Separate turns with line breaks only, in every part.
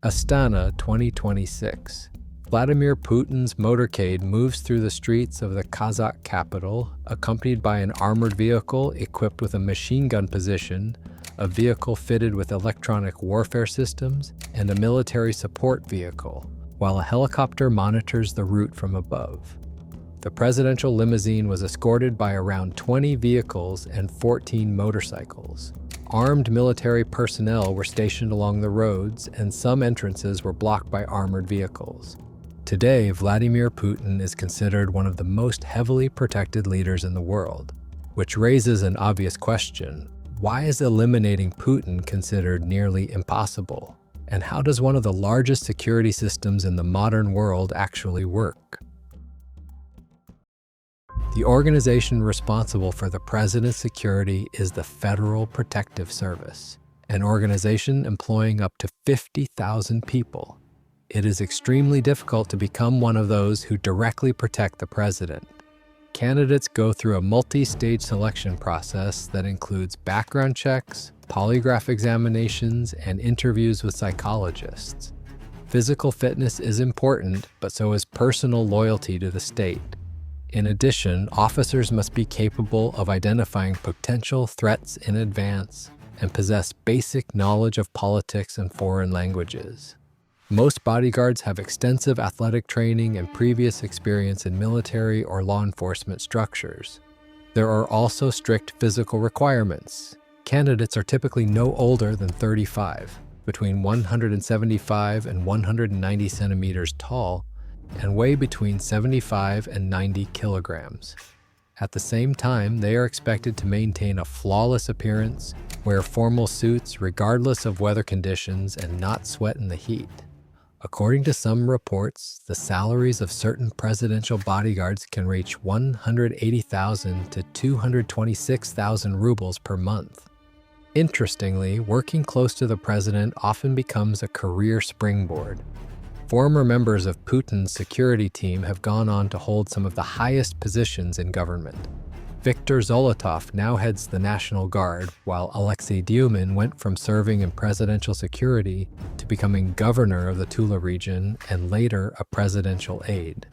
Astana 2026. Vladimir Putin's motorcade moves through the streets of the Kazakh capital, accompanied by an armored vehicle equipped with a machine gun position, a vehicle fitted with electronic warfare systems, and a military support vehicle, while a helicopter monitors the route from above. The presidential limousine was escorted by around 20 vehicles and 14 motorcycles. Armed military personnel were stationed along the roads, and some entrances were blocked by armored vehicles. Today, Vladimir Putin is considered one of the most heavily protected leaders in the world, which raises an obvious question. Why is eliminating Putin considered nearly impossible? And how does one of the largest security systems in the modern world actually work? The organization responsible for the president's security is the Federal Protective Service, an organization employing up to 50,000 people. It is extremely difficult to become one of those who directly protect the president. Candidates go through a multi-stage selection process that includes background checks, polygraph examinations, and interviews with psychologists. Physical fitness is important, but so is personal loyalty to the state. In addition, officers must be capable of identifying potential threats in advance and possess basic knowledge of politics and foreign languages. Most bodyguards have extensive athletic training and previous experience in military or law enforcement structures. There are also strict physical requirements. Candidates are typically no older than 35, between 175 and 190 centimeters tall, and weigh between 75 and 90 kilograms. At the same time, they are expected to maintain a flawless appearance, wear formal suits regardless of weather conditions, and not sweat in the heat. According to some reports, the salaries of certain presidential bodyguards can reach 180,000 to 226,000 rubles per month. Interestingly, working close to the president often becomes a career springboard. Former members of Putin's security team have gone on to hold some of the highest positions in government. Viktor Zolotov now heads the National Guard, while Alexei Dyumin went from serving in presidential security to becoming governor of the Tula region and later a presidential aide.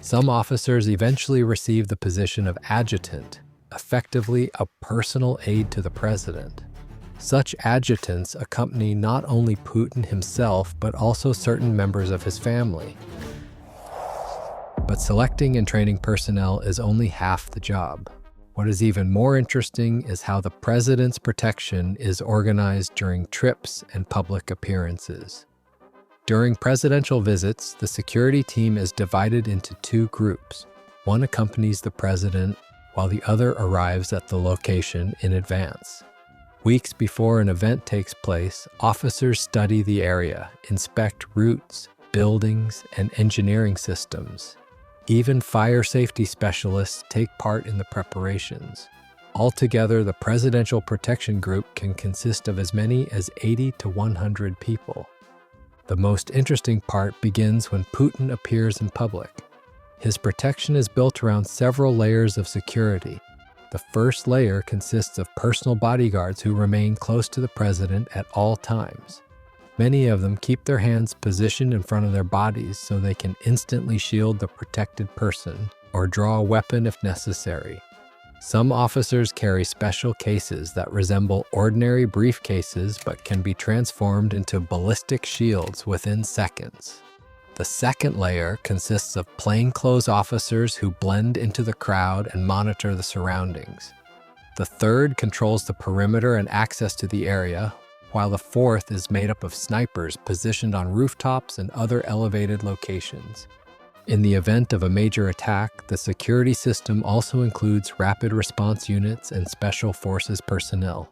Some officers eventually receive the position of adjutant, effectively a personal aide to the president. Such adjutants accompany not only Putin himself, but also certain members of his family. But selecting and training personnel is only half the job. What is even more interesting is how the president's protection is organized during trips and public appearances. During presidential visits, the security team is divided into two groups. One accompanies the president, while the other arrives at the location in advance. Weeks before an event takes place, officers study the area, inspect routes, buildings, and engineering systems. Even fire safety specialists take part in the preparations. Altogether, the Presidential Protection Group can consist of as many as 80 to 100 people. The most interesting part begins when Putin appears in public. His protection is built around several layers of security. The first layer consists of personal bodyguards who remain close to the president at all times. Many of them keep their hands positioned in front of their bodies so they can instantly shield the protected person or draw a weapon if necessary. Some officers carry special cases that resemble ordinary briefcases but can be transformed into ballistic shields within seconds. The second layer consists of plainclothes officers who blend into the crowd and monitor the surroundings. The third controls the perimeter and access to the area, while the fourth is made up of snipers positioned on rooftops and other elevated locations. In the event of a major attack, the security system also includes rapid response units and special forces personnel.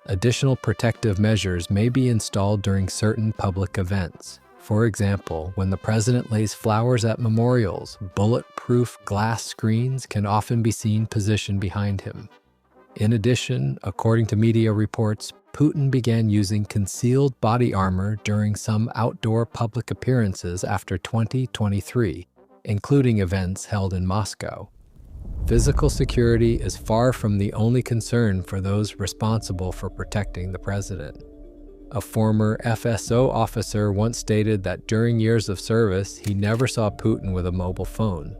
Additional protective measures may be installed during certain public events. For example, when the president lays flowers at memorials, bulletproof glass screens can often be seen positioned behind him. In addition, according to media reports, Putin began using concealed body armor during some outdoor public appearances after 2023, including events held in Moscow. Physical security is far from the only concern for those responsible for protecting the president. A former FSO officer once stated that during years of service, he never saw Putin with a mobile phone.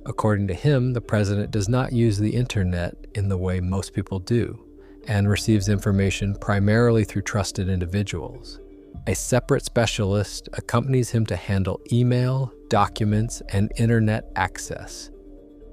According to him, the president does not use the internet in the way most people do, and receives information primarily through trusted individuals. A separate specialist accompanies him to handle email, documents, and internet access.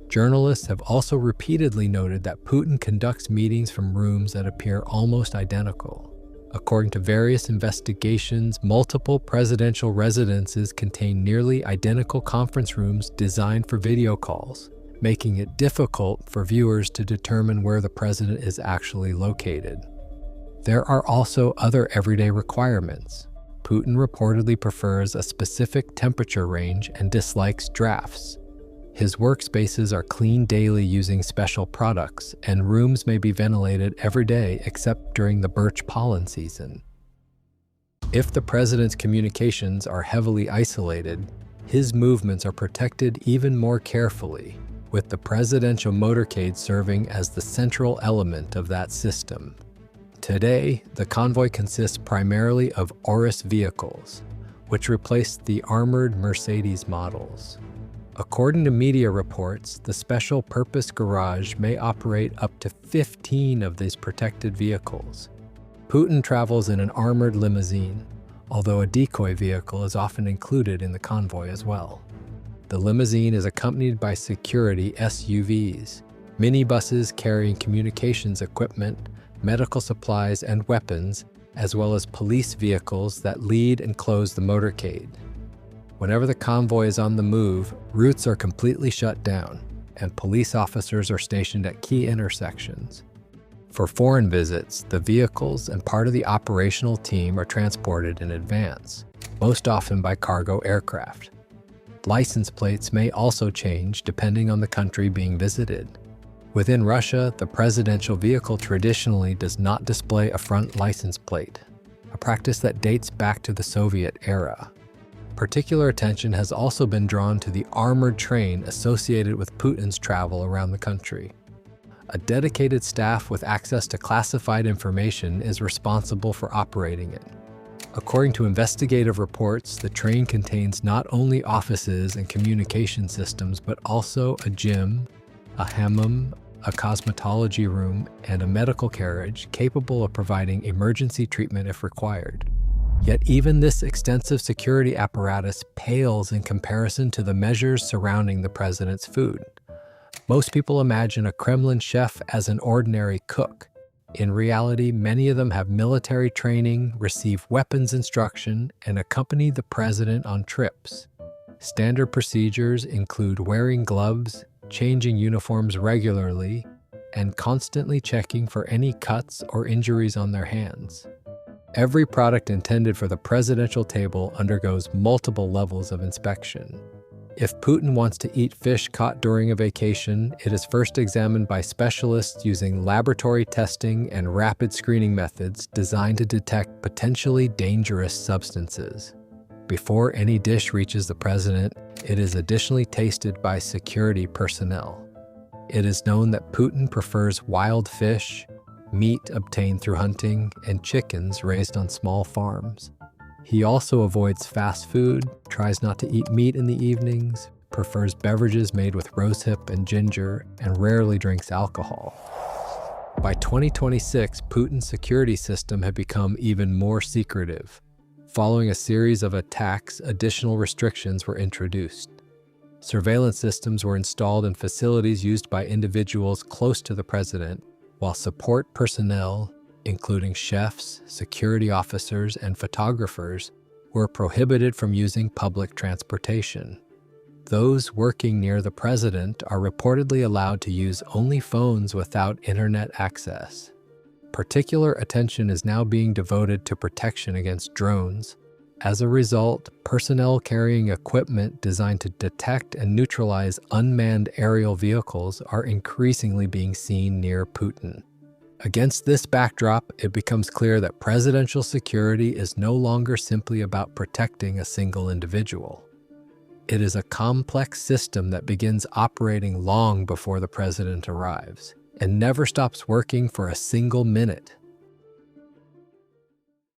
Journalists have also repeatedly noted that Putin conducts meetings from rooms that appear almost identical. According to various investigations, multiple presidential residences contain nearly identical conference rooms designed for video calls, making it difficult for viewers to determine where the president is actually located. There are also other everyday requirements. Putin reportedly prefers a specific temperature range and dislikes drafts. His workspaces are cleaned daily using special products, and rooms may be ventilated every day except during the birch pollen season. If the president's communications are heavily isolated, his movements are protected even more carefully, with the presidential motorcade serving as the central element of that system. Today, the convoy consists primarily of Urus vehicles, which replaced the armored Mercedes models. According to media reports, the special purpose garage may operate up to 15 of these protected vehicles. Putin travels in an armored limousine, although a decoy vehicle is often included in the convoy as well. The limousine is accompanied by security SUVs, minibuses carrying communications equipment, medical supplies, and weapons, as well as police vehicles that lead and close the motorcade. Whenever the convoy is on the move, routes are completely shut down, and police officers are stationed at key intersections. For foreign visits, the vehicles and part of the operational team are transported in advance, most often by cargo aircraft. License plates may also change depending on the country being visited. Within Russia, the presidential vehicle traditionally does not display a front license plate, a practice that dates back to the Soviet era. Particular attention has also been drawn to the armored train associated with Putin's travel around the country. A dedicated staff with access to classified information is responsible for operating it. According to investigative reports, the train contains not only offices and communication systems, but also a gym, a hammam, a cosmetology room, and a medical carriage capable of providing emergency treatment if required. Yet even this extensive security apparatus pales in comparison to the measures surrounding the president's food. Most people imagine a Kremlin chef as an ordinary cook. In reality, many of them have military training, receive weapons instruction, and accompany the president on trips. Standard procedures include wearing gloves, changing uniforms regularly, and constantly checking for any cuts or injuries on their hands. Every product intended for the presidential table undergoes multiple levels of inspection. If Putin wants to eat fish caught during a vacation, it is first examined by specialists using laboratory testing and rapid screening methods designed to detect potentially dangerous substances. Before any dish reaches the president, it is additionally tasted by security personnel. It is known that Putin prefers wild fish, meat obtained through hunting, and chickens raised on small farms. He also avoids fast food, tries not to eat meat in the evenings, prefers beverages made with rosehip and ginger, and rarely drinks alcohol. By 2026, Putin's security system had become even more secretive. Following a series of attacks, additional restrictions were introduced. Surveillance systems were installed in facilities used by individuals close to the president, while support personnel, including chefs, security officers, and photographers, were prohibited from using public transportation. Those working near the president are reportedly allowed to use only phones without internet access. Particular attention is now being devoted to protection against drones. As a result, personnel carrying equipment designed to detect and neutralize unmanned aerial vehicles are increasingly being seen near Putin. Against this backdrop, it becomes clear that presidential security is no longer simply about protecting a single individual. It is a complex system that begins operating long before the president arrives and never stops working for a single minute.